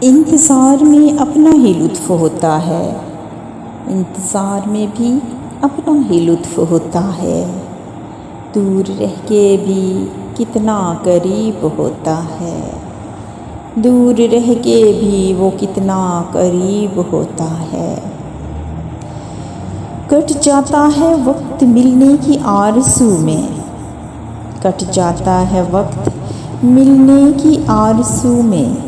इंतज़ार में अपना ही लुत्फ़ होता है, इंतज़ार में भी अपना ही लुत्फ़ होता है। दूर रह के भी कितना करीब होता है, दूर रह के भी वो कितना करीब होता है। कट जाता है वक्त मिलने की आरज़ू में, कट जाता है वक्त मिलने की आरज़ू में।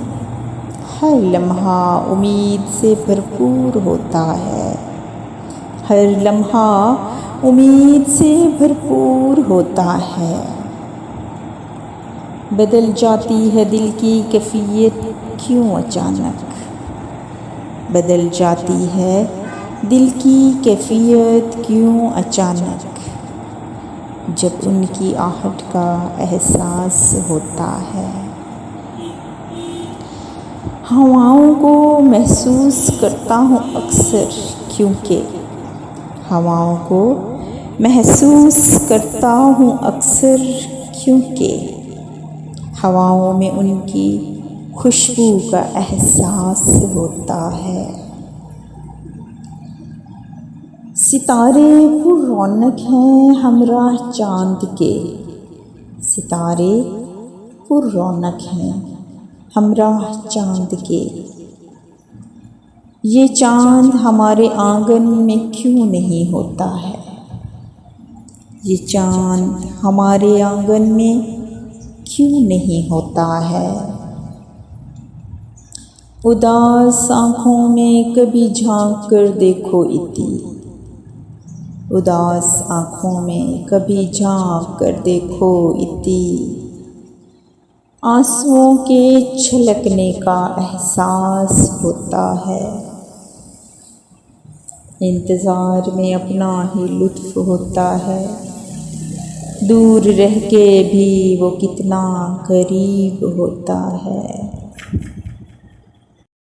हर लम्हा उम्मीद से भरपूर होता है, हर लम्हा उम्मीद से भरपूर होता है। बदल जाती है दिल की कैफियत क्यों अचानक, बदल जाती है दिल की कैफियत क्यों अचानक, जब उनकी आहट का एहसास होता है। हवाओं को महसूस करता हूँ अक्सर, क्योंकि हवाओं को महसूस करता हूँ अक्सर, क्योंकि हवाओं में उनकी खुशबू का एहसास होता है। सितारे पुर रौनक हैं हमराह चाँद के, सितारे पुर रौनक हैं हमराह चाँद के। ये चाँद हमारे आंगन में क्यों नहीं होता है, ये चाँद हमारे आंगन में क्यों नहीं होता है। उदास आँखों में कभी झांक कर देखो इति, उदास आँखों में कभी झांक कर देखो इति। आंसुओं के छलकने का एहसास होता है, इंतज़ार में अपना ही लुत्फ़ होता है। दूर रह के भी वो कितना करीब होता है।